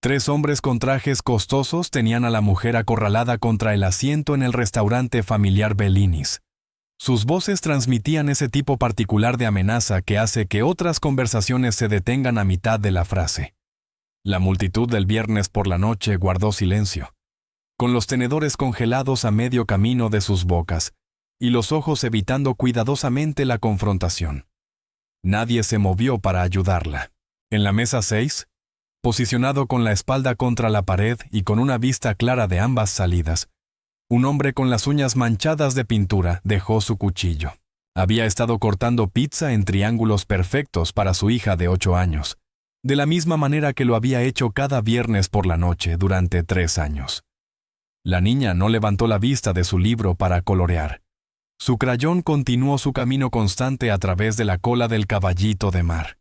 3 hombres con trajes costosos tenían a la mujer acorralada contra el asiento en el restaurante familiar Bellinis. Sus voces transmitían ese tipo particular de amenaza que hace que otras conversaciones se detengan a mitad de la frase. La multitud del viernes por la noche guardó silencio, con los tenedores congelados a medio camino de sus bocas y los ojos evitando cuidadosamente la confrontación. Nadie se movió para ayudarla. En la mesa 6, posicionado con la espalda contra la pared y con una vista clara de ambas salidas, un hombre con las uñas manchadas de pintura dejó su cuchillo. Había estado cortando pizza en triángulos perfectos para su hija de 8 años, de la misma manera que lo había hecho cada viernes por la noche durante 3 años. La niña no levantó la vista de su libro para colorear. Su crayón continuó su camino constante a través de la cola del caballito de mar.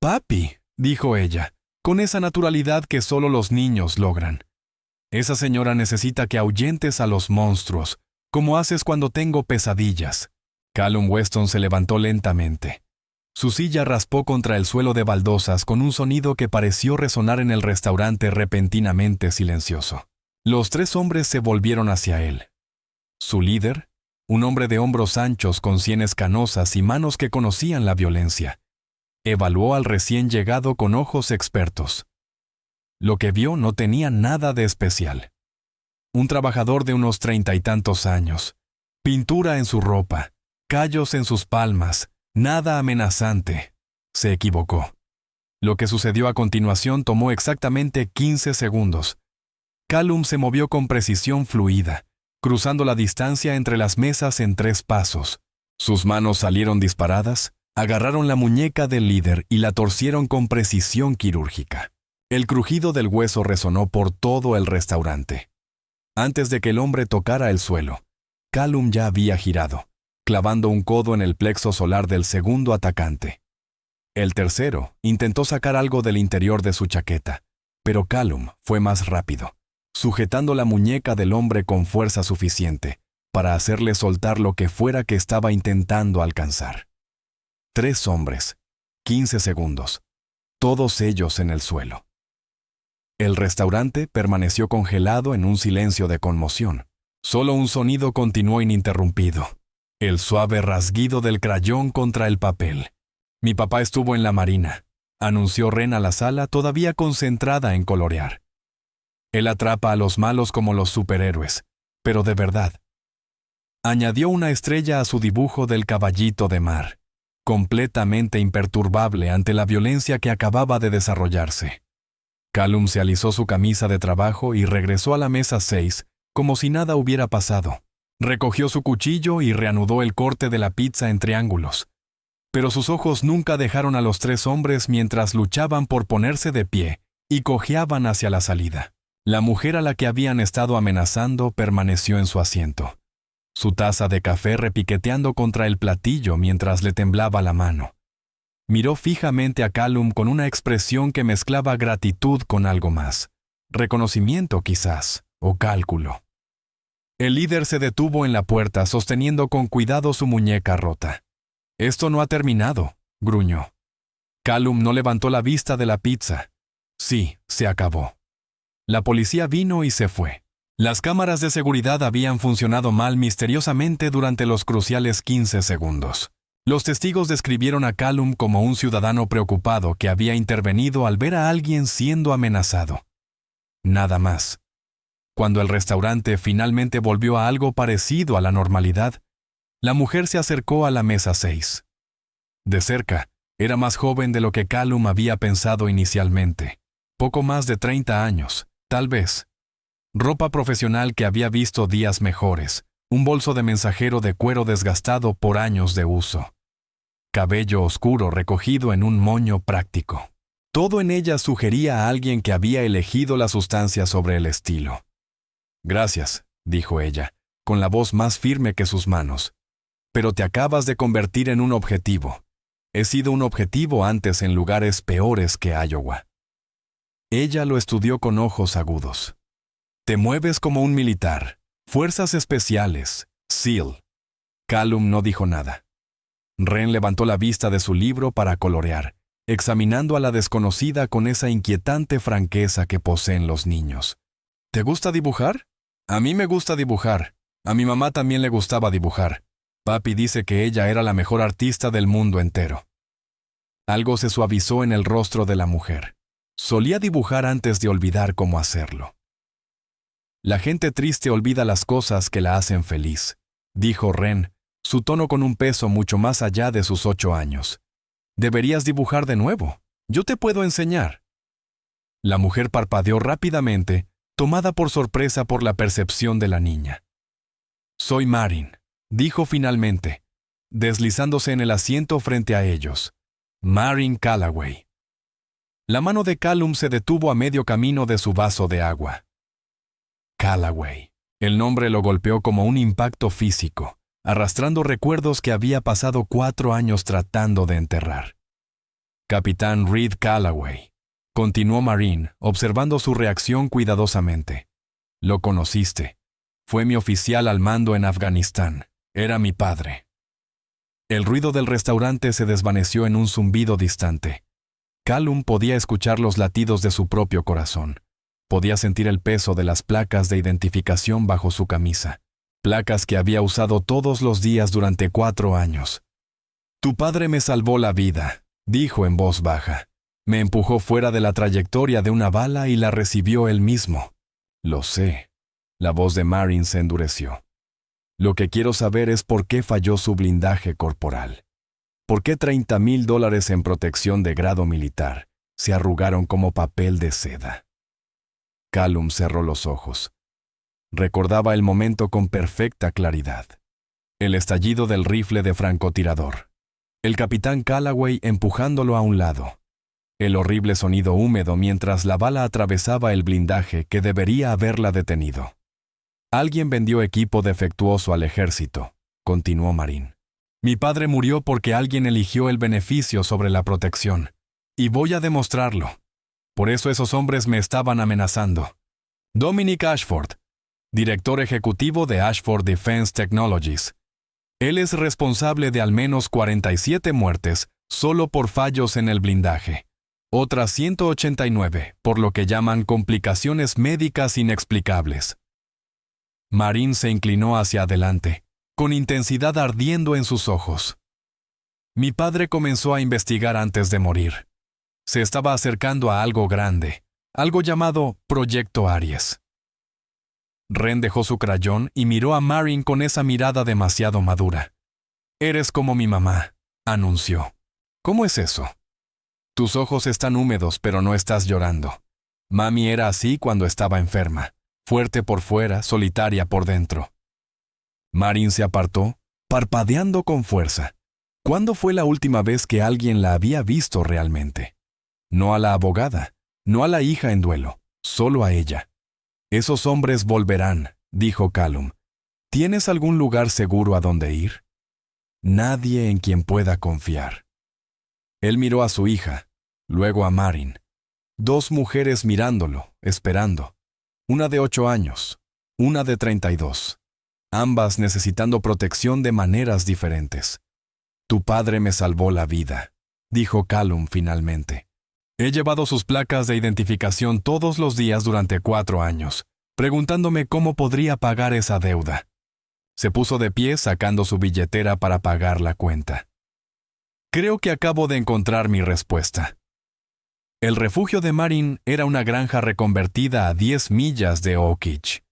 «Papi», dijo ella, con esa naturalidad que solo los niños logran. «Esa señora necesita que ahuyentes a los monstruos, como haces cuando tengo pesadillas». Callum Weston se levantó lentamente. Su silla raspó contra el suelo de baldosas con un sonido que pareció resonar en el restaurante repentinamente silencioso. Los 3 hombres se volvieron hacia él. Su líder, un hombre de hombros anchos con sienes canosas y manos que conocían la violencia, evaluó al recién llegado con ojos expertos. Lo que vio no tenía nada de especial. Un trabajador de unos 30 y tantos años, pintura en su ropa, callos en sus palmas, nada amenazante. Se equivocó. Lo que sucedió a continuación tomó exactamente 15 segundos. Callum se movió con precisión fluida, cruzando la distancia entre las mesas en 3 pasos. Sus manos salieron disparadas, agarraron la muñeca del líder y la torcieron con precisión quirúrgica. El crujido del hueso resonó por todo el restaurante. Antes de que el hombre tocara el suelo, Callum ya había girado, clavando un codo en el plexo solar del segundo atacante. El tercero intentó sacar algo del interior de su chaqueta, pero Callum fue más rápido, sujetando la muñeca del hombre con fuerza suficiente para hacerle soltar lo que fuera que estaba intentando alcanzar. 3 hombres, 15 segundos, todos ellos en el suelo. El restaurante permaneció congelado en un silencio de conmoción. Solo un sonido continuó ininterrumpido: el suave rasguido del crayón contra el papel. «Mi papá estuvo en la marina», anunció Ren a la sala, todavía concentrada en colorear. «Él atrapa a los malos como los superhéroes, pero de verdad». Añadió una estrella a su dibujo del caballito de mar, completamente imperturbable ante la violencia que acababa de desarrollarse. Callum se alisó su camisa de trabajo y regresó a la mesa 6 como si nada hubiera pasado. Recogió su cuchillo y reanudó el corte de la pizza en triángulos. Pero sus ojos nunca dejaron a los 3 hombres mientras luchaban por ponerse de pie y cojeaban hacia la salida. La mujer a la que habían estado amenazando permaneció en su asiento, su taza de café repiqueteando contra el platillo mientras le temblaba la mano. Miró fijamente a Callum con una expresión que mezclaba gratitud con algo más. Reconocimiento quizás, o cálculo. El líder se detuvo en la puerta sosteniendo con cuidado su muñeca rota. «Esto no ha terminado», gruñó. Callum no levantó la vista de la pizza. Sí, se acabó. La policía vino y se fue. Las cámaras de seguridad habían funcionado mal misteriosamente durante los cruciales 15 segundos. Los testigos describieron a Callum como un ciudadano preocupado que había intervenido al ver a alguien siendo amenazado. Nada más. Cuando el restaurante finalmente volvió a algo parecido a la normalidad, la mujer se acercó a la mesa 6. De cerca, era más joven de lo que Callum había pensado inicialmente. Poco más de 30 años, tal vez. Ropa profesional que había visto días mejores, un bolso de mensajero de cuero desgastado por años de uso. Cabello oscuro recogido en un moño práctico. Todo en ella sugería a alguien que había elegido la sustancia sobre el estilo. «Gracias», dijo ella, con la voz más firme que sus manos. «Pero te acabas de convertir en un objetivo. He sido un objetivo antes en lugares peores que Iowa». Ella lo estudió con ojos agudos. «Te mueves como un militar. Fuerzas especiales. SEAL». Callum no dijo nada. Ren levantó la vista de su libro para colorear examinando a la desconocida con esa inquietante franqueza que poseen los niños. ¿Te gusta dibujar? A mí me gusta dibujar. A mi mamá también le gustaba dibujar. Papi dice que ella era la mejor artista del mundo entero. Algo se suavizó en el rostro de la mujer. Solía dibujar antes de olvidar cómo hacerlo. La gente triste olvida las cosas que la hacen feliz, dijo Ren, su tono con un peso mucho más allá de sus 8 años. Deberías dibujar de nuevo. Yo te puedo enseñar. La mujer parpadeó rápidamente, tomada por sorpresa por la percepción de la niña. Soy Marin, dijo finalmente, deslizándose en el asiento frente a ellos. Marin Callaway. La mano de Callum se detuvo a medio camino de su vaso de agua. Callaway. El nombre lo golpeó como un impacto físico, arrastrando recuerdos que había pasado 4 años tratando de enterrar. Capitán Reed Callaway, continuó Marin, observando su reacción cuidadosamente. Lo conociste. Fue mi oficial al mando en Afganistán. Era mi padre. El ruido del restaurante se desvaneció en un zumbido distante. Callum podía escuchar los latidos de su propio corazón. Podía sentir el peso de las placas de identificación bajo su camisa. Placas que había usado todos los días durante 4 años. Tu padre me salvó la vida, dijo en voz baja. Me empujó fuera de la trayectoria de una bala y la recibió él mismo. Lo sé. La voz de Marin se endureció. Lo que quiero saber es por qué falló su blindaje corporal. ¿Por qué $30,000 en protección de grado militar se arrugaron como papel de seda? Callum cerró los ojos. Recordaba el momento con perfecta claridad. El estallido del rifle de francotirador. El capitán Callaway empujándolo a un lado. El horrible sonido húmedo mientras la bala atravesaba el blindaje que debería haberla detenido. Alguien vendió equipo defectuoso al ejército, continuó Marin. Mi padre murió porque alguien eligió el beneficio sobre la protección. Y voy a demostrarlo. Por eso esos hombres me estaban amenazando. Dominic Ashford, director ejecutivo de Ashford Defense Technologies. Él es responsable de al menos 47 muertes solo por fallos en el blindaje. Otras 189 por lo que llaman complicaciones médicas inexplicables. Marin se inclinó hacia adelante, con intensidad ardiendo en sus ojos. Mi padre comenzó a investigar antes de morir. Se estaba acercando a algo grande, algo llamado Proyecto Aries. Ren dejó su crayón y miró a Marin con esa mirada demasiado madura. Eres como mi mamá, anunció. ¿Cómo es eso? Tus ojos están húmedos, pero no estás llorando. Mami era así cuando estaba enferma. Fuerte por fuera, solitaria por dentro. Marin se apartó, parpadeando con fuerza. ¿Cuándo fue la última vez que alguien la había visto realmente? No a la abogada, no a la hija en duelo, solo a ella. Esos hombres volverán, dijo Callum. ¿Tienes algún lugar seguro a donde ir? Nadie en quien pueda confiar. Él miró a su hija, luego a Marin. 2 mujeres mirándolo, esperando. Una de 8 años, una de 32, ambas necesitando protección de maneras diferentes. Tu padre me salvó la vida, dijo Callum finalmente. He llevado sus placas de identificación todos los días durante 4 años, preguntándome cómo podría pagar esa deuda. Se puso de pie sacando su billetera para pagar la cuenta. Creo que acabo de encontrar mi respuesta. El refugio de Marin era una granja reconvertida a 10 millas de Oakich.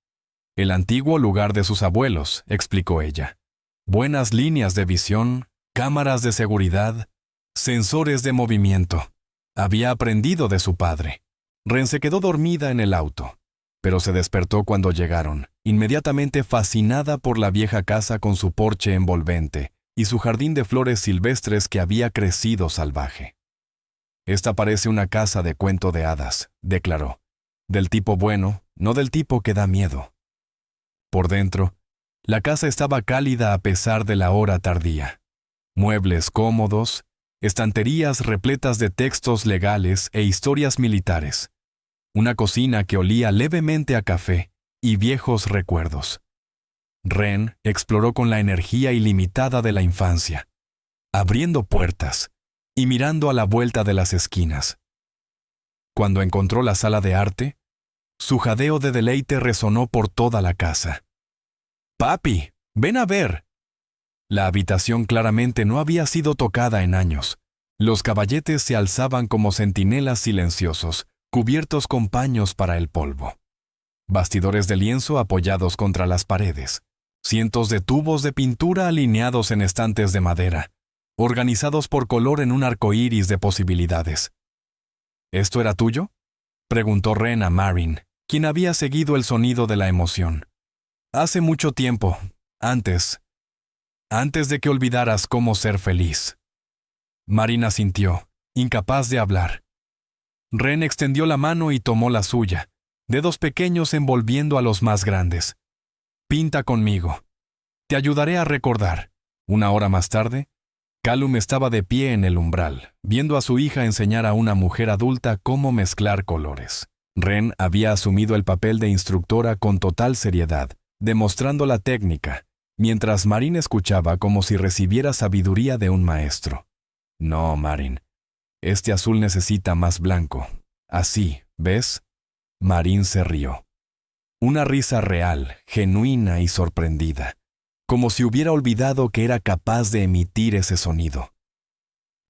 El antiguo lugar de sus abuelos, explicó ella. Buenas líneas de visión, cámaras de seguridad, sensores de movimiento. Había aprendido de su padre. Ren se quedó dormida en el auto, pero se despertó cuando llegaron, inmediatamente fascinada por la vieja casa con su porche envolvente y su jardín de flores silvestres que había crecido salvaje. Esta parece una casa de cuento de hadas, declaró. Del tipo bueno, no del tipo que da miedo. Por dentro, la casa estaba cálida a pesar de la hora tardía. Muebles cómodos, estanterías repletas de textos legales e historias militares. Una cocina que olía levemente a café y viejos recuerdos. Ren exploró con la energía ilimitada de la infancia, abriendo puertas, y mirando a la vuelta de las esquinas. Cuando encontró la sala de arte, su jadeo de deleite resonó por toda la casa. «Papi, ven a ver». La habitación claramente no había sido tocada en años. Los caballetes se alzaban como centinelas silenciosos, cubiertos con paños para el polvo. Bastidores de lienzo apoyados contra las paredes. Cientos de tubos de pintura alineados en estantes de madera, organizados por color en un arco iris de posibilidades. ¿Esto era tuyo?, preguntó Ren a Marin, quien había seguido el sonido de la emoción. Hace mucho tiempo, antes de que olvidaras cómo ser feliz. Marin asintió, incapaz de hablar. Ren extendió la mano y tomó la suya, dedos pequeños envolviendo a los más grandes. Pinta conmigo. Te ayudaré a recordar. Una hora más tarde, Callum estaba de pie en el umbral, viendo a su hija enseñar a una mujer adulta cómo mezclar colores. Ren había asumido el papel de instructora con total seriedad, demostrando la técnica, mientras Marin escuchaba como si recibiera sabiduría de un maestro. No, Marin. Este azul necesita más blanco. Así, ¿ves? Marin se rió. Una risa real, genuina y sorprendida, como si hubiera olvidado que era capaz de emitir ese sonido.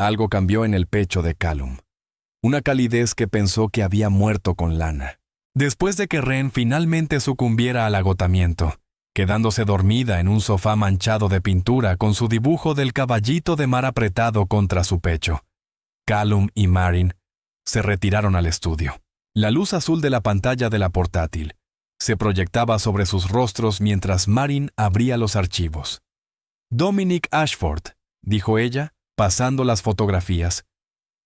Algo cambió en el pecho de Callum. Una calidez que pensó que había muerto con Lana. Después de que Ren finalmente sucumbiera al agotamiento, quedándose dormida en un sofá manchado de pintura con su dibujo del caballito de mar apretado contra su pecho, Callum y Marin se retiraron al estudio. La luz azul de la pantalla de la portátil se proyectaba sobre sus rostros mientras Marin abría los archivos. «Dominic Ashford», dijo ella, pasando las fotografías.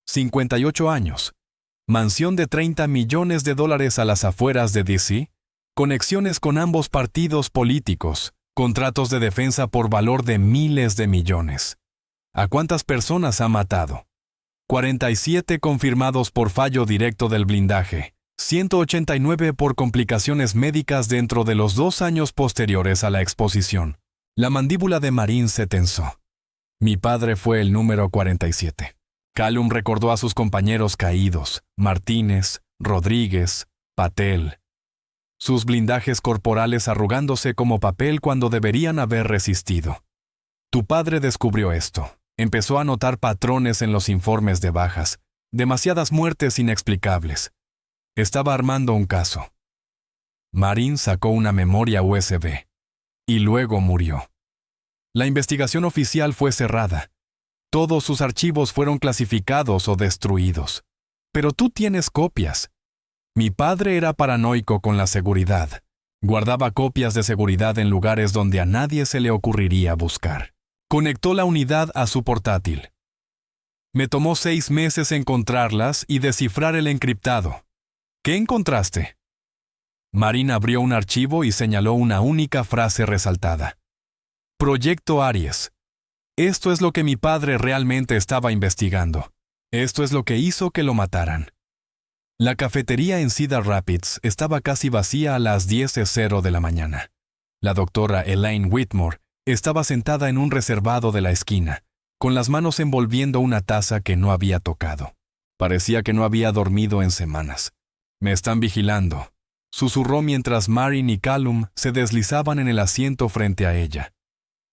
58 años. Mansión de $30 millones a las afueras de D.C., conexiones con ambos partidos políticos, contratos de defensa por valor de miles de millones. ¿A cuántas personas ha matado? 47 confirmados por fallo directo del blindaje, 189 por complicaciones médicas dentro de los 2 años posteriores a la exposición. La mandíbula de Marin se tensó. Mi padre fue el número 47. Callum recordó a sus compañeros caídos, Martínez, Rodríguez, Patel. Sus blindajes corporales arrugándose como papel cuando deberían haber resistido. Tu padre descubrió esto. Empezó a notar patrones en los informes de bajas, demasiadas muertes inexplicables. Estaba armando un caso. Marin sacó una memoria USB. Y luego murió. La investigación oficial fue cerrada. Todos sus archivos fueron clasificados o destruidos. Pero tú tienes copias. Mi padre era paranoico con la seguridad. Guardaba copias de seguridad en lugares donde a nadie se le ocurriría buscar. Conectó la unidad a su portátil. Me tomó 6 meses encontrarlas y descifrar el encriptado. ¿Qué encontraste? Marin abrió un archivo y señaló una única frase resaltada. Proyecto Aries. Esto es lo que mi padre realmente estaba investigando. Esto es lo que hizo que lo mataran. La cafetería en Cedar Rapids estaba casi vacía a las 10:00 de la mañana. La doctora Elaine Whitmore estaba sentada en un reservado de la esquina, con las manos envolviendo una taza que no había tocado. Parecía que no había dormido en semanas. Me están vigilando, susurró mientras Marin y Callum se deslizaban en el asiento frente a ella.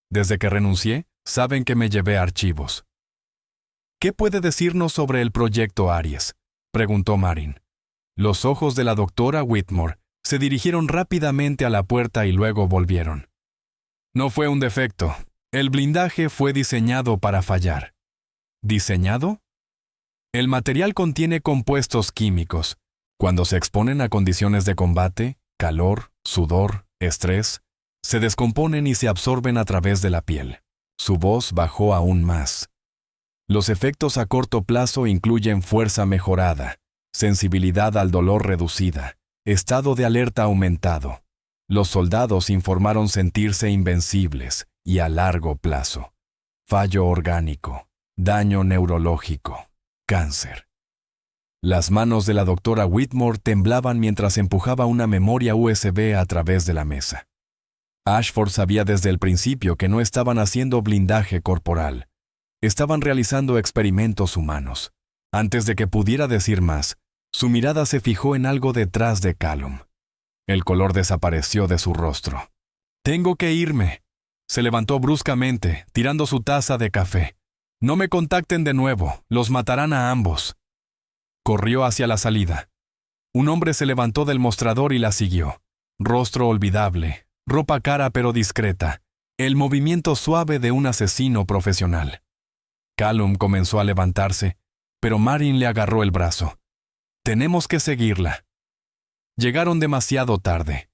Desde que renuncié, saben que me llevé archivos. ¿Qué puede decirnos sobre el proyecto Aries?, preguntó Marin. Los ojos de la doctora Whitmore se dirigieron rápidamente a la puerta y luego volvieron. No fue un defecto. El blindaje fue diseñado para fallar. ¿Diseñado? El material contiene compuestos químicos. Cuando se exponen a condiciones de combate, calor, sudor, estrés, se descomponen y se absorben a través de la piel. Su voz bajó aún más. Los efectos a corto plazo incluyen fuerza mejorada, sensibilidad al dolor reducida, estado de alerta aumentado. Los soldados informaron sentirse invencibles y a largo plazo. Fallo orgánico, daño neurológico, cáncer. Las manos de la doctora Whitmore temblaban mientras empujaba una memoria USB a través de la mesa. Ashford sabía desde el principio que no estaban haciendo blindaje corporal. Estaban realizando experimentos humanos. Antes de que pudiera decir más, su mirada se fijó en algo detrás de Callum. El color desapareció de su rostro. «Tengo que irme». Se levantó bruscamente, tirando su taza de café. «No me contacten de nuevo, los matarán a ambos». Corrió hacia la salida. Un hombre se levantó del mostrador y la siguió. Rostro olvidable, ropa cara pero discreta, el movimiento suave de un asesino profesional. Callum comenzó a levantarse, pero Marin le agarró el brazo. «Tenemos que seguirla». Llegaron demasiado tarde.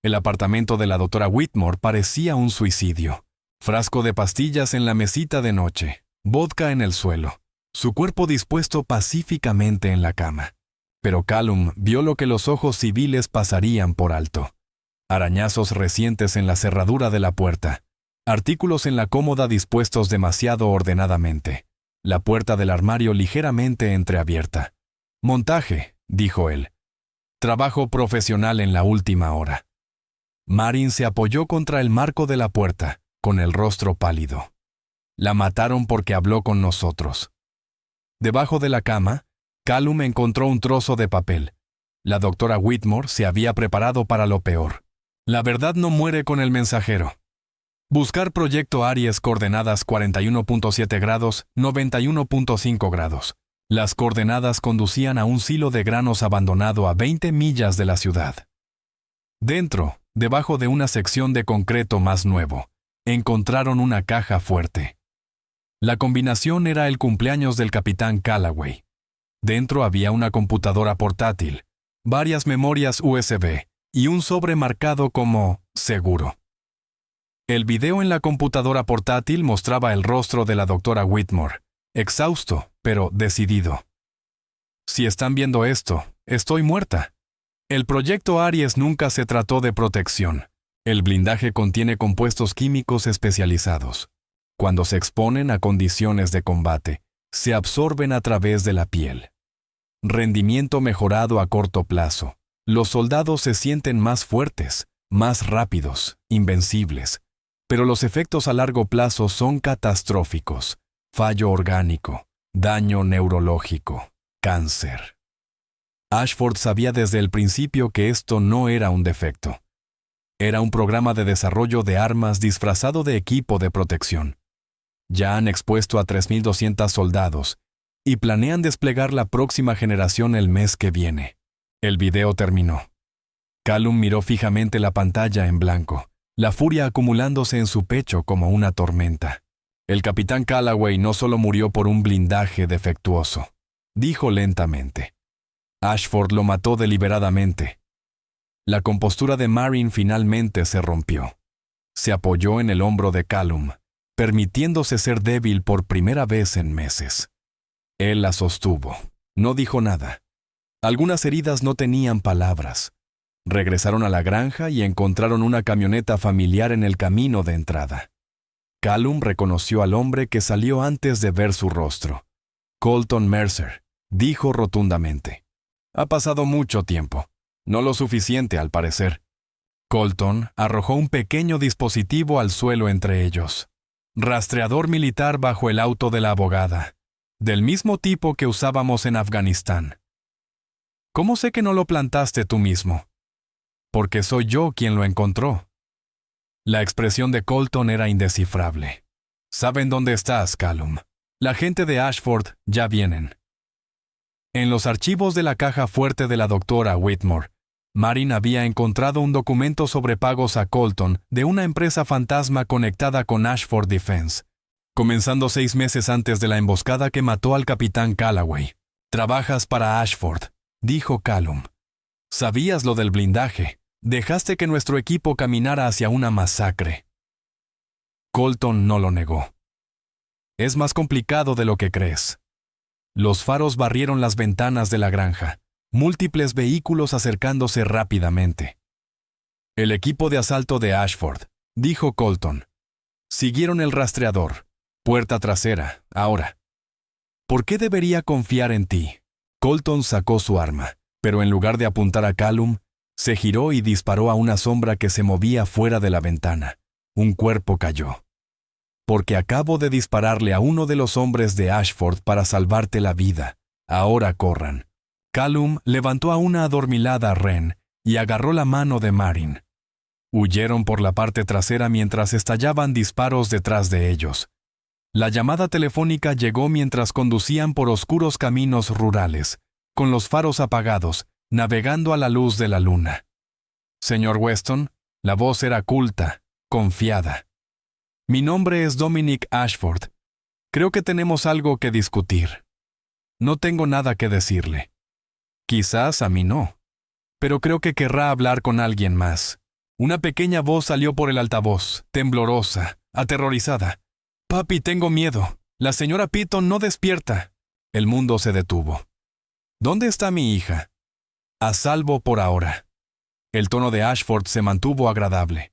El apartamento de la doctora Whitmore parecía un suicidio. Frasco de pastillas en la mesita de noche, vodka en el suelo, su cuerpo dispuesto pacíficamente en la cama. Pero Callum vio lo que los ojos civiles pasarían por alto. Arañazos recientes en la cerradura de la puerta, artículos en la cómoda dispuestos demasiado ordenadamente, la puerta del armario ligeramente entreabierta. «Montaje», dijo él. «Trabajo profesional en la última hora». Marin se apoyó contra el marco de la puerta, con el rostro pálido. «La mataron porque habló con nosotros». Debajo de la cama, Callum encontró un trozo de papel. La doctora Whitmore se había preparado para lo peor. La verdad no muere con el mensajero. Buscar proyecto Aries coordenadas 41.7 grados, 91.5 grados. Las coordenadas conducían a un silo de granos abandonado a 20 millas de la ciudad. Dentro, debajo de una sección de concreto más nuevo, encontraron una caja fuerte. La combinación era el cumpleaños del capitán Callaway. Dentro había una computadora portátil, varias memorias USB y un sobre marcado como «seguro». El video en la computadora portátil mostraba el rostro de la doctora Whitmore, exhausto, pero decidido. «Si están viendo esto, estoy muerta». El proyecto Aries nunca se trató de protección. El blindaje contiene compuestos químicos especializados. Cuando se exponen a condiciones de combate, se absorben a través de la piel. Rendimiento mejorado a corto plazo. Los soldados se sienten más fuertes, más rápidos, invencibles. Pero los efectos a largo plazo son catastróficos. Fallo orgánico, daño neurológico, cáncer. Ashford sabía desde el principio que esto no era un defecto. Era un programa de desarrollo de armas disfrazado de equipo de protección. Ya han expuesto a 3.200 soldados y planean desplegar la próxima generación el mes que viene. El video terminó. Callum miró fijamente la pantalla en blanco, la furia acumulándose en su pecho como una tormenta. El capitán Callaway no solo murió por un blindaje defectuoso, dijo lentamente. Ashford lo mató deliberadamente. La compostura de Marin finalmente se rompió. Se apoyó en el hombro de Callum, permitiéndose ser débil por primera vez en meses. Él la sostuvo. No dijo nada. Algunas heridas no tenían palabras. Regresaron a la granja y encontraron una camioneta familiar en el camino de entrada. Callum reconoció al hombre que salió antes de ver su rostro. «Colton Mercer», dijo rotundamente. «Ha pasado mucho tiempo. No lo suficiente, al parecer». Colton arrojó un pequeño dispositivo al suelo entre ellos. Rastreador militar bajo el auto de la abogada, del mismo tipo que usábamos en Afganistán. ¿Cómo sé que no lo plantaste tú mismo? Porque soy yo quien lo encontró. La expresión de Colton era indescifrable. «Saben dónde estás, Callum. La gente de Ashford ya vienen». En los archivos de la caja fuerte de la doctora Whitmore, Marin había encontrado un documento sobre pagos a Colton de una empresa fantasma conectada con Ashford Defense, comenzando 6 meses antes de la emboscada que mató al capitán Callaway. «Trabajas para Ashford», dijo Callum. «Sabías lo del blindaje. Dejaste que nuestro equipo caminara hacia una masacre». Colton no lo negó. «Es más complicado de lo que crees». Los faros barrieron las ventanas de la granja, múltiples vehículos acercándose rápidamente. «El equipo de asalto de Ashford», dijo Colton. «Siguieron el rastreador. Puerta trasera, ahora». «¿Por qué debería confiar en ti?» Colton sacó su arma, pero en lugar de apuntar a Callum, se giró y disparó a una sombra que se movía fuera de la ventana. Un cuerpo cayó. porque acabo de dispararle a uno de los hombres de Ashford para salvarte la vida. Ahora corran. Callum levantó a una adormilada Wren y agarró la mano de Marin. Huyeron por la parte trasera mientras estallaban disparos detrás de ellos. La llamada telefónica llegó mientras conducían por oscuros caminos rurales, con los faros apagados, navegando a la luz de la luna. Señor Weston, la voz era culta, confiada. Mi nombre es Dominic Ashford. Creo que tenemos algo que discutir. No tengo nada que decirle. Quizás a mí no, pero creo que querrá hablar con alguien más. Una pequeña voz salió por el altavoz, temblorosa, aterrorizada. «Papi, tengo miedo. La señora Piton no despierta». El mundo se detuvo. «¿Dónde está mi hija?» «A salvo por ahora». El tono de Ashford se mantuvo agradable.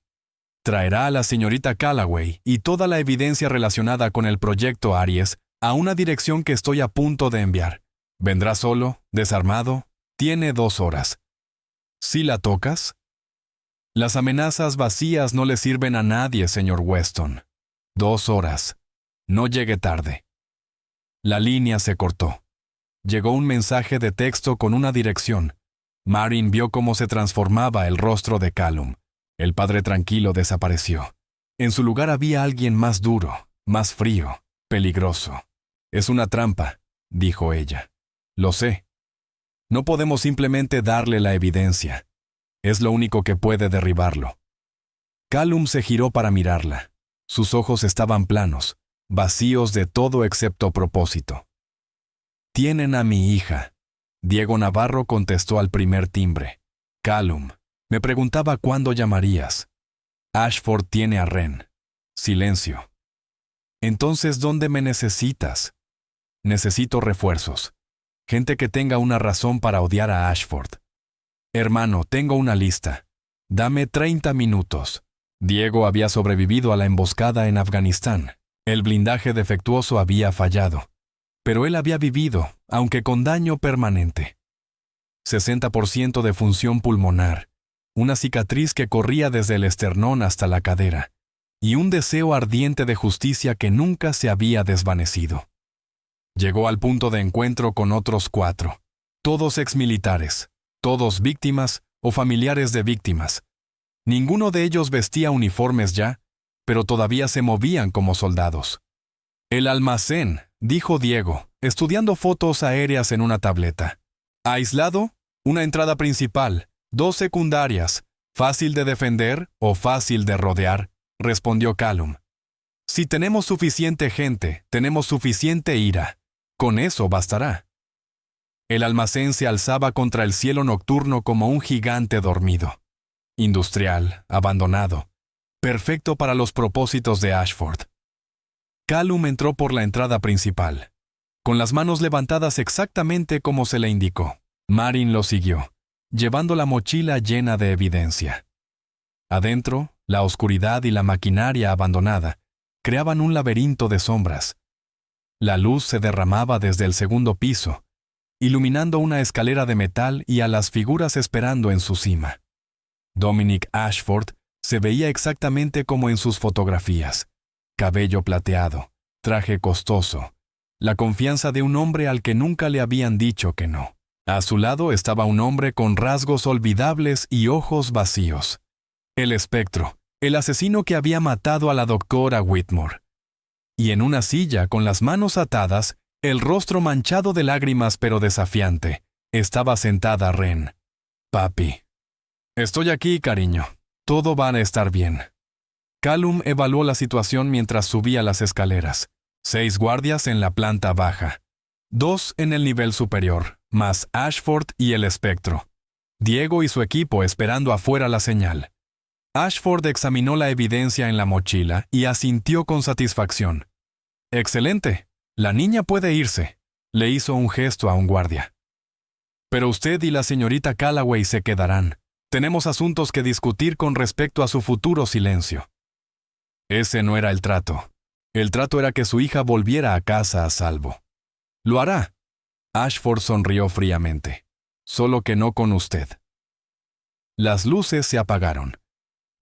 «Traerá a la señorita Callaway y toda la evidencia relacionada con el proyecto Aries a una dirección que estoy a punto de enviar. Vendrá solo, desarmado. Tiene 2 horas. ¿Sí la tocas?» «Las amenazas vacías no le sirven a nadie, señor Weston. 2 horas. No llegue tarde». La línea se cortó. Llegó un mensaje de texto con una dirección. Marin vio cómo se transformaba el rostro de Callum. El padre tranquilo desapareció. En su lugar había alguien más duro, más frío, peligroso. «Es una trampa», dijo ella. «Lo sé. No podemos simplemente darle la evidencia. Es lo único que puede derribarlo». Callum se giró para mirarla. Sus ojos estaban planos, vacíos de todo excepto propósito. «Tienen a mi hija». Diego Navarro contestó al primer timbre. «Callum, me preguntaba cuándo llamarías». «Ashford tiene a Wren». Silencio. «Entonces, ¿dónde me necesitas?» «Necesito refuerzos. Gente que tenga una razón para odiar a Ashford». «Hermano, tengo una lista. Dame 30 minutos». Diego había sobrevivido a la emboscada en Afganistán. El blindaje defectuoso había fallado. Pero él había vivido, aunque con daño permanente. 60% de función pulmonar, una cicatriz que corría desde el esternón hasta la cadera, y un deseo ardiente de justicia que nunca se había desvanecido. Llegó al punto de encuentro con otros 4, todos exmilitares, todos víctimas o familiares de víctimas. Ninguno de ellos vestía uniformes ya, pero todavía se movían como soldados. «El almacén», dijo Diego, estudiando fotos aéreas en una tableta. «Aislado, una entrada principal, 2 secundarias, fácil de defender o fácil de rodear», respondió Callum. «Si tenemos suficiente gente, tenemos suficiente ira. Con eso bastará». El almacén se alzaba contra el cielo nocturno como un gigante dormido. Industrial, abandonado, perfecto para los propósitos de Ashford. Callum entró por la entrada principal, con las manos levantadas exactamente como se le indicó. Marin lo siguió, llevando la mochila llena de evidencia. Adentro, la oscuridad y la maquinaria abandonada creaban un laberinto de sombras. La luz se derramaba desde el 2º piso, iluminando una escalera de metal y a las figuras esperando en su cima. Dominic Ashford se veía exactamente como en sus fotografías. Cabello plateado, traje costoso, la confianza de un hombre al que nunca le habían dicho que no. A su lado estaba un hombre con rasgos olvidables y ojos vacíos. El espectro, el asesino que había matado a la doctora Whitmore. Y en una silla, con las manos atadas, el rostro manchado de lágrimas pero desafiante, estaba sentada Wren. «Papi». «Estoy aquí, cariño. Todo va a estar bien». Callum evaluó la situación mientras subía las escaleras. 6 guardias en la planta baja. 2 en el nivel superior, más Ashford y el espectro. Diego y su equipo esperando afuera la señal. Ashford examinó la evidencia en la mochila y asintió con satisfacción. «Excelente. La niña puede irse», le hizo un gesto a un guardia. «Pero usted y la señorita Callaway se quedarán. Tenemos asuntos que discutir con respecto a su futuro silencio». Ese no era el trato. El trato era que su hija volviera a casa a salvo. «Lo hará». Ashford sonrió fríamente. «Solo que no con usted». Las luces se apagaron.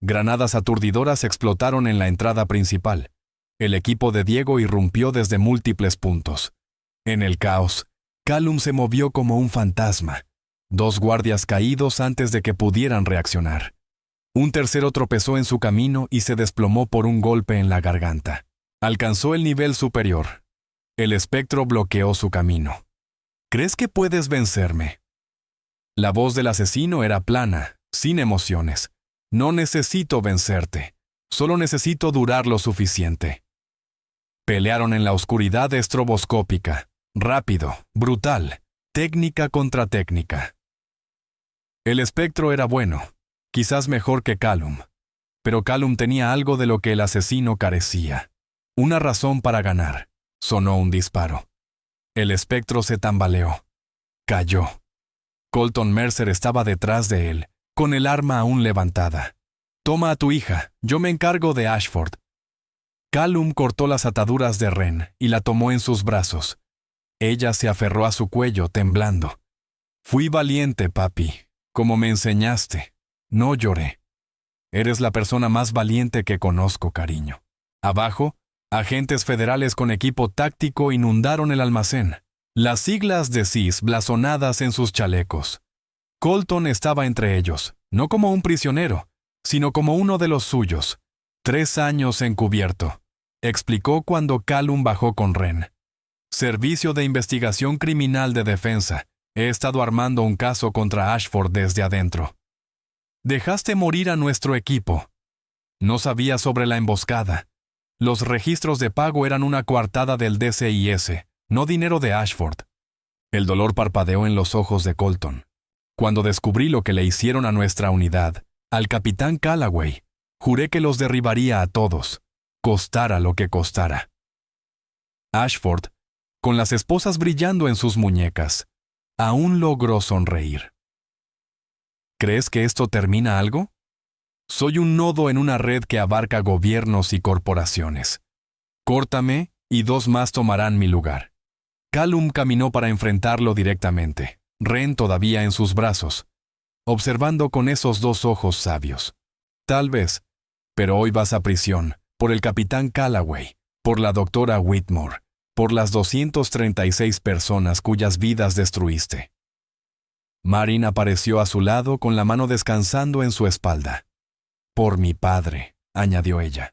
Granadas aturdidoras explotaron en la entrada principal. El equipo de Diego irrumpió desde múltiples puntos. En el caos, Callum se movió como un fantasma. 2 guardias caídos antes de que pudieran reaccionar. Un tercero tropezó en su camino y se desplomó por un golpe en la garganta. Alcanzó el nivel superior. El espectro bloqueó su camino. ¿Crees que puedes vencerme? La voz del asesino era plana, sin emociones. No necesito vencerte. Solo necesito durar lo suficiente. Pelearon en la oscuridad estroboscópica. Rápido, brutal, técnica contra técnica. El espectro era bueno, quizás mejor que Callum. Pero Callum tenía algo de lo que el asesino carecía. Una razón para ganar. Sonó un disparo. El espectro se tambaleó. Cayó. Colton Mercer estaba detrás de él, con el arma aún levantada. «Toma a tu hija, yo me encargo de Ashford». Callum cortó las ataduras de Ren y la tomó en sus brazos. Ella se aferró a su cuello, temblando. «Fui valiente, papi, como me enseñaste. No lloré. Eres la persona más valiente que conozco, cariño». Abajo, agentes federales con equipo táctico inundaron el almacén. Las siglas de CIS blasonadas en sus chalecos. Colton estaba entre ellos, no como un prisionero, sino como uno de los suyos. 3 años encubierto, explicó cuando Callum bajó con Ren. Servicio de Investigación Criminal de Defensa. He estado armando un caso contra Ashford desde adentro. Dejaste morir a nuestro equipo. No sabía sobre la emboscada. Los registros de pago eran una coartada del DCIS, no dinero de Ashford. El dolor parpadeó en los ojos de Colton. Cuando descubrí lo que le hicieron a nuestra unidad, al capitán Callaway, juré que los derribaría a todos, costara lo que costara. Ashford, con las esposas brillando en sus muñecas, aún logró sonreír. ¿Crees que esto termina algo? Soy un nodo en una red que abarca gobiernos y corporaciones. Córtame y 2 más tomarán mi lugar. Callum caminó para enfrentarlo directamente, Ren todavía en sus brazos, observando con esos 2 ojos sabios. Tal vez, pero hoy vas a prisión, por el capitán Callaway, por la doctora Whitmore, por las 236 personas cuyas vidas destruiste. Marin apareció a su lado con la mano descansando en su espalda. Por mi padre, añadió ella.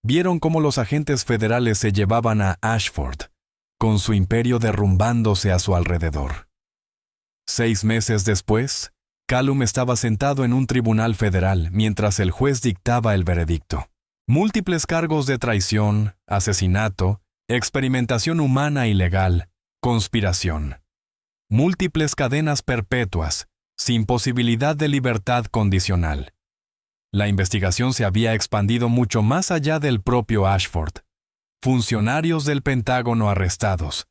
Vieron cómo los agentes federales se llevaban a Ashford, con su imperio derrumbándose a su alrededor. 6 meses después, Callum estaba sentado en un tribunal federal mientras el juez dictaba el veredicto. Múltiples cargos de traición, asesinato, experimentación humana ilegal, conspiración. Múltiples cadenas perpetuas, sin posibilidad de libertad condicional. La investigación se había expandido mucho más allá del propio Ashford. Funcionarios del Pentágono arrestados.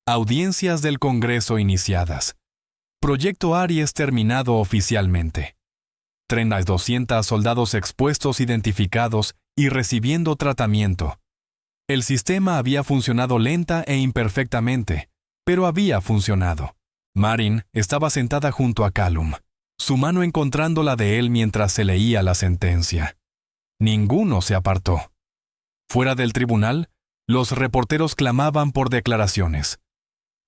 Audiencias del Congreso iniciadas. Proyecto Aries terminado oficialmente. 200 soldados expuestos identificados y recibiendo tratamiento. El sistema había funcionado lenta e imperfectamente, pero había funcionado. Marin estaba sentada junto a Callum, su mano encontrando la de él mientras se leía la sentencia. Ninguno se apartó. Fuera del tribunal, los reporteros clamaban por declaraciones.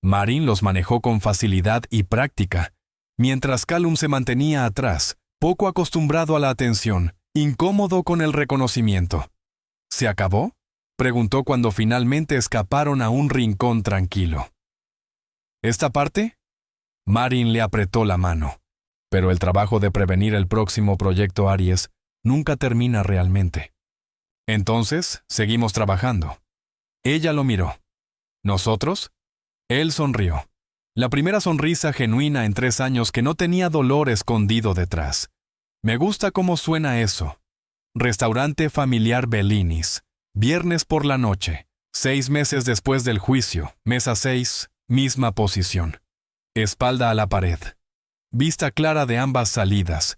Marin los manejó con facilidad y práctica, mientras Callum se mantenía atrás, poco acostumbrado a la atención, incómodo con el reconocimiento. ¿Se acabó?, preguntó cuando finalmente escaparon a un rincón tranquilo. ¿Esta parte? Marin le apretó la mano. Pero el trabajo de prevenir el próximo proyecto Aries nunca termina realmente. Entonces, seguimos trabajando. Ella lo miró. ¿Nosotros? Él sonrió. La primera sonrisa genuina en 3 años que no tenía dolor escondido detrás. Me gusta cómo suena eso. Restaurante familiar Bellinis. Viernes por la noche. 6 meses después del juicio. Mesa 6, misma posición. Espalda a la pared. Vista clara de ambas salidas.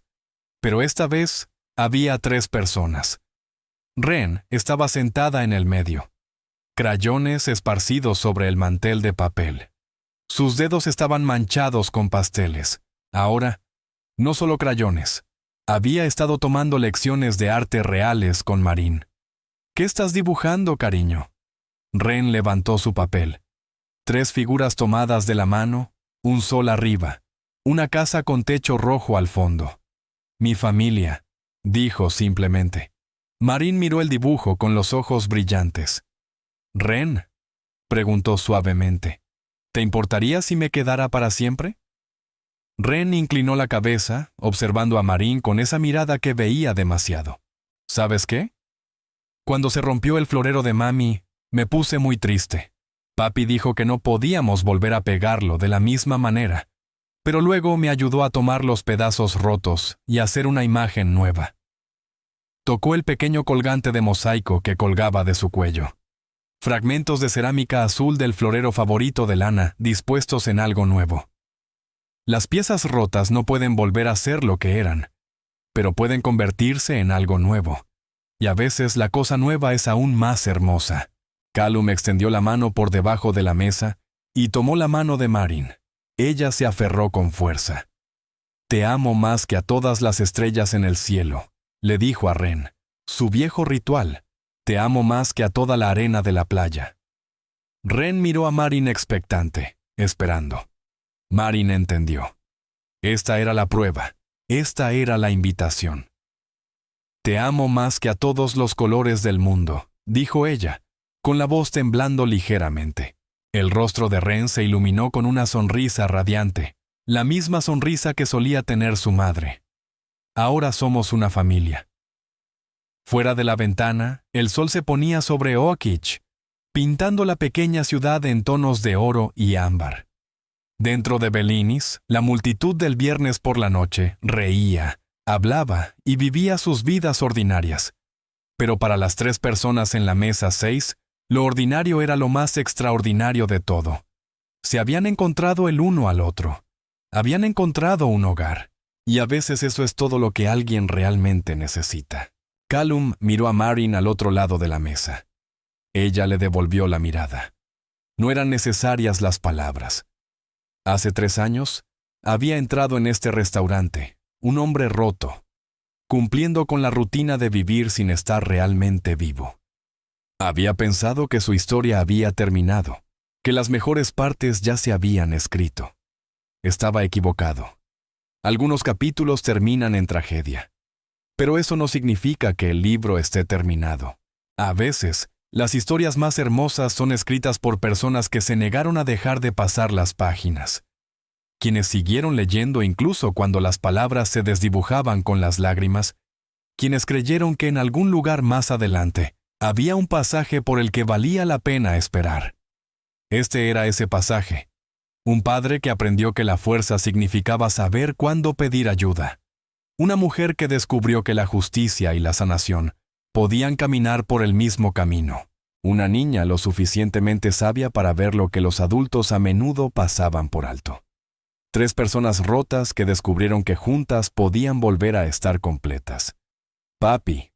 Pero esta vez había 3 personas. Ren estaba sentada en el medio. Crayones esparcidos sobre el mantel de papel. Sus dedos estaban manchados con pasteles. Ahora, no solo crayones. Había estado tomando lecciones de arte reales con Marin. ¿Qué estás dibujando, cariño? Ren levantó su papel. 3 figuras tomadas de la mano, un sol arriba, una casa con techo rojo al fondo. Mi familia, dijo simplemente. Marín miró el dibujo con los ojos brillantes. Ren, preguntó suavemente, ¿te importaría si me quedara para siempre? Ren inclinó la cabeza, observando a Marín con esa mirada que veía demasiado. ¿Sabes qué? Cuando se rompió el florero de mami, me puse muy triste. Papi dijo que no podíamos volver a pegarlo de la misma manera, pero luego me ayudó a tomar los pedazos rotos y hacer una imagen nueva. Tocó el pequeño colgante de mosaico que colgaba de su cuello. Fragmentos de cerámica azul del florero favorito de Lana dispuestos en algo nuevo. Las piezas rotas no pueden volver a ser lo que eran, pero pueden convertirse en algo nuevo. Y a veces la cosa nueva es aún más hermosa. Callum extendió la mano por debajo de la mesa y tomó la mano de Marín. Ella se aferró con fuerza. Te amo más que a todas las estrellas en el cielo, le dijo a Ren. Su viejo ritual. Te amo más que a toda la arena de la playa. Ren miró a Marín expectante, esperando. Marín entendió. Esta era la prueba. Esta era la invitación. Te amo más que a todos los colores del mundo, dijo ella, con la voz temblando ligeramente. El rostro de Ren se iluminó con una sonrisa radiante, la misma sonrisa que solía tener su madre. Ahora somos una familia. Fuera de la ventana, el sol se ponía sobre Oakich, pintando la pequeña ciudad en tonos de oro y ámbar. Dentro de Bellinis, la multitud del viernes por la noche reía, hablaba y vivía sus vidas ordinarias. Pero para las 3 personas en la mesa 6, lo ordinario era lo más extraordinario de todo. Se habían encontrado el uno al otro. Habían encontrado un hogar. Y a veces eso es todo lo que alguien realmente necesita. Callum miró a Marín al otro lado de la mesa. Ella le devolvió la mirada. No eran necesarias las palabras. Hace 3 años, había entrado en este restaurante, un hombre roto, cumpliendo con la rutina de vivir sin estar realmente vivo. Había pensado que su historia había terminado, que las mejores partes ya se habían escrito. Estaba equivocado. Algunos capítulos terminan en tragedia. Pero eso no significa que el libro esté terminado. A veces, las historias más hermosas son escritas por personas que se negaron a dejar de pasar las páginas. Quienes siguieron leyendo incluso cuando las palabras se desdibujaban con las lágrimas. Quienes creyeron que en algún lugar más adelante había un pasaje por el que valía la pena esperar. Este era ese pasaje. Un padre que aprendió que la fuerza significaba saber cuándo pedir ayuda. Una mujer que descubrió que la justicia y la sanación podían caminar por el mismo camino. Una niña lo suficientemente sabia para ver lo que los adultos a menudo pasaban por alto. 3 personas rotas que descubrieron que juntas podían volver a estar completas. Papi.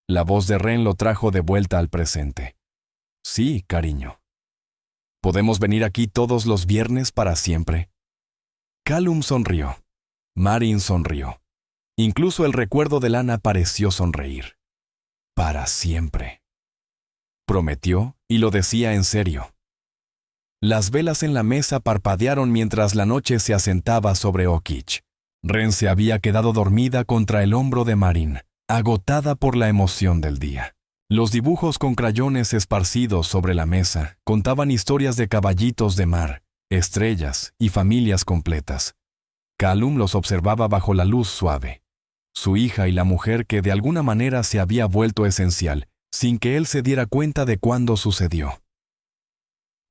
La voz de Ren lo trajo de vuelta al presente. Sí, cariño. ¿Podemos venir aquí todos los viernes para siempre? Callum sonrió. Marín sonrió. Incluso el recuerdo de Lana pareció sonreír. Para siempre. Prometió, y lo decía en serio. Las velas en la mesa parpadearon mientras la noche se asentaba sobre Oakich. Ren se había quedado dormida contra el hombro de Marín, agotada por la emoción del día. Los dibujos con crayones esparcidos sobre la mesa contaban historias de caballitos de mar, estrellas y familias completas. Callum los observaba bajo la luz suave. Su hija y la mujer que de alguna manera se había vuelto esencial, sin que él se diera cuenta de cuándo sucedió.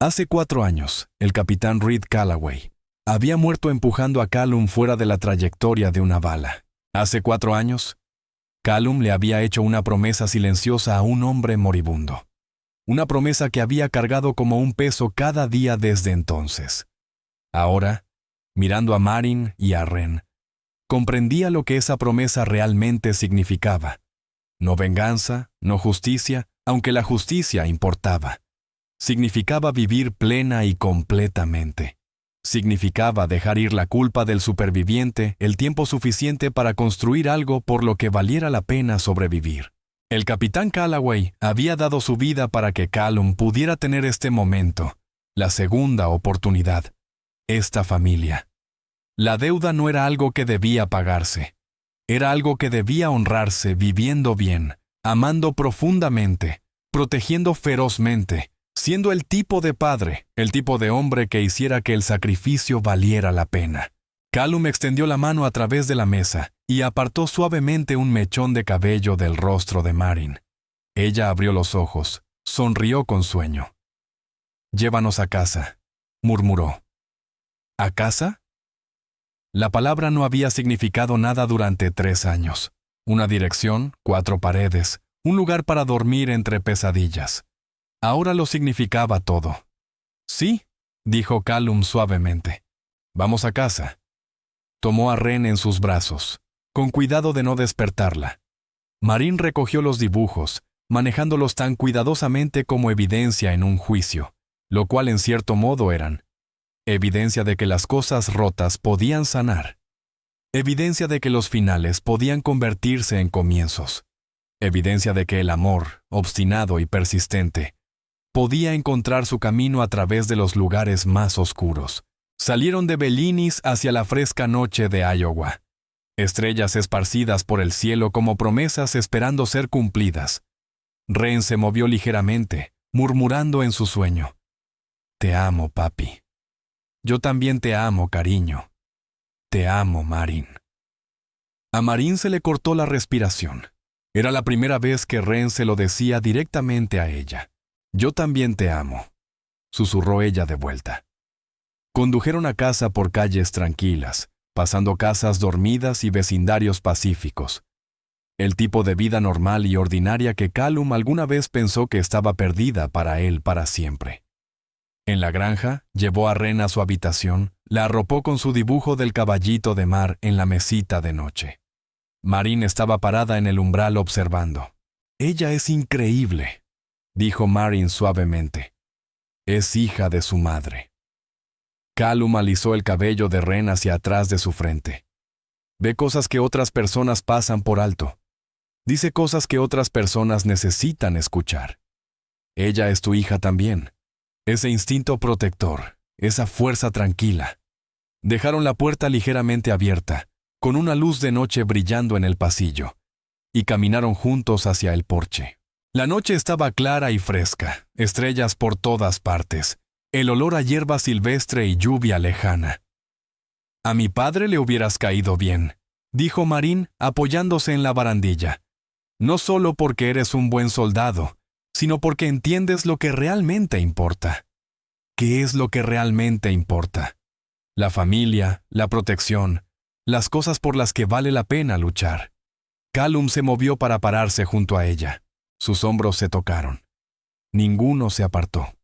Hace 4 años, el capitán Reed Callaway había muerto empujando a Callum fuera de la trayectoria de una bala. Hace 4 años, Callum le había hecho una promesa silenciosa a un hombre moribundo. Una promesa que había cargado como un peso cada día desde entonces. Ahora, mirando a Marín y a Ren, comprendía lo que esa promesa realmente significaba. No venganza, no justicia, aunque la justicia importaba. Significaba vivir plena y completamente. Significaba dejar ir la culpa del superviviente el tiempo suficiente para construir algo por lo que valiera la pena sobrevivir. El capitán Calloway había dado su vida para que Callum pudiera tener este momento, la segunda oportunidad, esta familia. La deuda no era algo que debía pagarse. Era algo que debía honrarse viviendo bien, amando profundamente, protegiendo ferozmente, siendo el tipo de padre, el tipo de hombre que hiciera que el sacrificio valiera la pena. Callum extendió la mano a través de la mesa y apartó suavemente un mechón de cabello del rostro de Marin. Ella abrió los ojos, sonrió con sueño. «Llévanos a casa», murmuró. ¿A casa? La palabra no había significado nada durante 3 años. Una dirección, 4 paredes, un lugar para dormir entre pesadillas. Ahora lo significaba todo. «Sí», dijo Callum suavemente. «Vamos a casa». Tomó a Ren en sus brazos, con cuidado de no despertarla. Marin recogió los dibujos, manejándolos tan cuidadosamente como evidencia en un juicio, lo cual en cierto modo eran. Evidencia de que las cosas rotas podían sanar. Evidencia de que los finales podían convertirse en comienzos. Evidencia de que el amor, obstinado y persistente, podía encontrar su camino a través de los lugares más oscuros. Salieron de Bellinis hacia la fresca noche de Iowa. Estrellas esparcidas por el cielo como promesas esperando ser cumplidas. Ren se movió ligeramente, murmurando en su sueño. «Te amo, papi». «Yo también te amo, cariño». «Te amo, Marin». A Marin se le cortó la respiración. Era la primera vez que Ren se lo decía directamente a ella. «Yo también te amo», susurró ella de vuelta. Condujeron a casa por calles tranquilas, pasando casas dormidas y vecindarios pacíficos. El tipo de vida normal y ordinaria que Callum alguna vez pensó que estaba perdida para él para siempre. En la granja, llevó a Ren a su habitación, la arropó con su dibujo del caballito de mar en la mesita de noche. Marin estaba parada en el umbral observando. «Ella es increíble», dijo Marin suavemente. «Es hija de su madre». Callum alisó el cabello de Ren hacia atrás de su frente. «Ve cosas que otras personas pasan por alto. Dice cosas que otras personas necesitan escuchar. Ella es tu hija también. Ese instinto protector, esa fuerza tranquila». Dejaron la puerta ligeramente abierta, con una luz de noche brillando en el pasillo, y caminaron juntos hacia el porche. La noche estaba clara y fresca, estrellas por todas partes, el olor a hierba silvestre y lluvia lejana. «A mi padre le hubieras caído bien», dijo Marin apoyándose en la barandilla. «No solo porque eres un buen soldado, sino porque entiendes lo que realmente importa». ¿Qué es lo que realmente importa? La familia, la protección, las cosas por las que vale la pena luchar. Callum se movió para pararse junto a ella. Sus hombros se tocaron. Ninguno se apartó.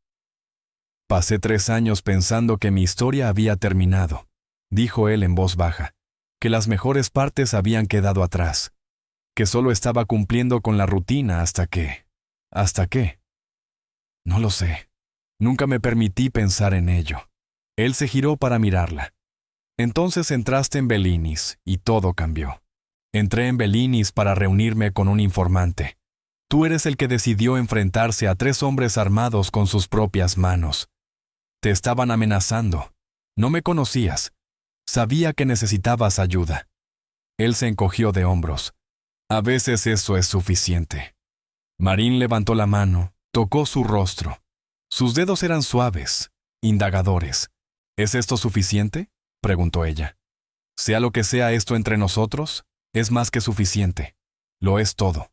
«Pasé 3 años pensando que mi historia había terminado», dijo él en voz baja, «que las mejores partes habían quedado atrás, que solo estaba cumpliendo con la rutina hasta que... ¿Hasta qué? No lo sé. Nunca me permití pensar en ello». Él se giró para mirarla. «Entonces entraste en Bellinis y todo cambió. Entré en Bellinis para reunirme con un informante. Tú eres el que decidió enfrentarse a 3 hombres armados con sus propias manos. Te estaban amenazando. No me conocías. Sabía que necesitabas ayuda». Él se encogió de hombros. «A veces eso es suficiente». Marin levantó la mano, tocó su rostro. Sus dedos eran suaves, indagadores. «¿Es esto suficiente?», preguntó ella. «Sea lo que sea esto entre nosotros, es más que suficiente. Lo es todo».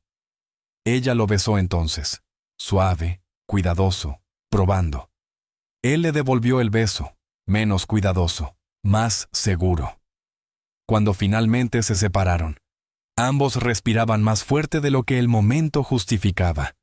Ella lo besó entonces, suave, cuidadoso, probando. Él le devolvió el beso, menos cuidadoso, más seguro. Cuando finalmente se separaron, ambos respiraban más fuerte de lo que el momento justificaba.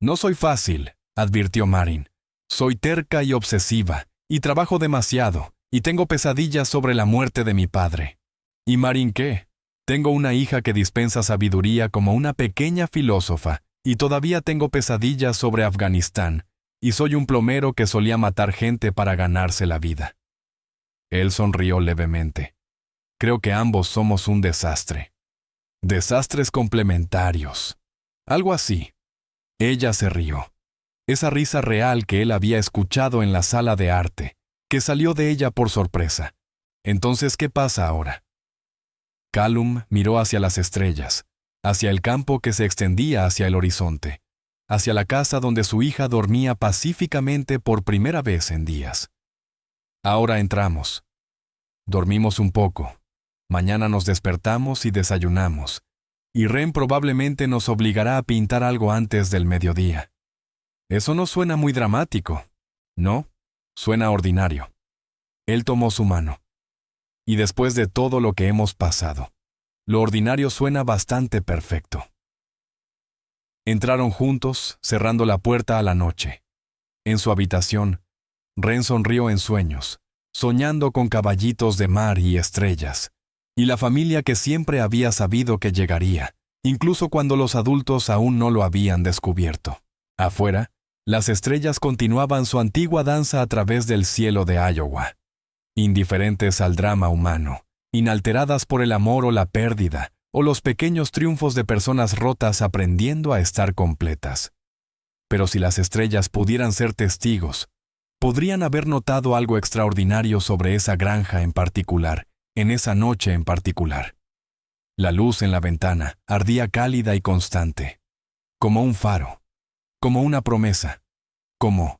«No soy fácil», advirtió Marin. «Soy terca y obsesiva, y trabajo demasiado, y tengo pesadillas sobre la muerte de mi padre». «¿Y Marin qué? Tengo una hija que dispensa sabiduría como una pequeña filósofa, y todavía tengo pesadillas sobre Afganistán, y soy un plomero que solía matar gente para ganarse la vida». Él sonrió levemente. «Creo que ambos somos un desastre. Desastres complementarios. Algo así. Ella se rió. Esa risa real que él había escuchado en la sala de arte, que salió de ella por sorpresa. Entonces, ¿qué pasa ahora? Callum miró hacia las estrellas, hacia el campo que se extendía hacia el horizonte, hacia la casa donde su hija dormía pacíficamente por primera vez en días. Ahora entramos. Dormimos un poco. Mañana nos despertamos y desayunamos, y Ren probablemente nos obligará a pintar algo antes del mediodía. Eso no suena muy dramático, ¿no? Suena ordinario. Él tomó su mano. Y después de todo lo que hemos pasado, lo ordinario suena bastante perfecto. Entraron juntos, cerrando la puerta a la noche. En su habitación, Ren sonrió en sueños, soñando con caballitos de mar y estrellas, y la familia que siempre había sabido que llegaría, incluso cuando los adultos aún no lo habían descubierto. Afuera, las estrellas continuaban su antigua danza a través del cielo de Iowa, indiferentes al drama humano, inalteradas por el amor o la pérdida, o los pequeños triunfos de personas rotas aprendiendo a estar completas. Pero si las estrellas pudieran ser testigos, podrían haber notado algo extraordinario sobre esa granja en particular, en esa noche en particular. La luz en la ventana ardía cálida y constante, como un faro, como una promesa, como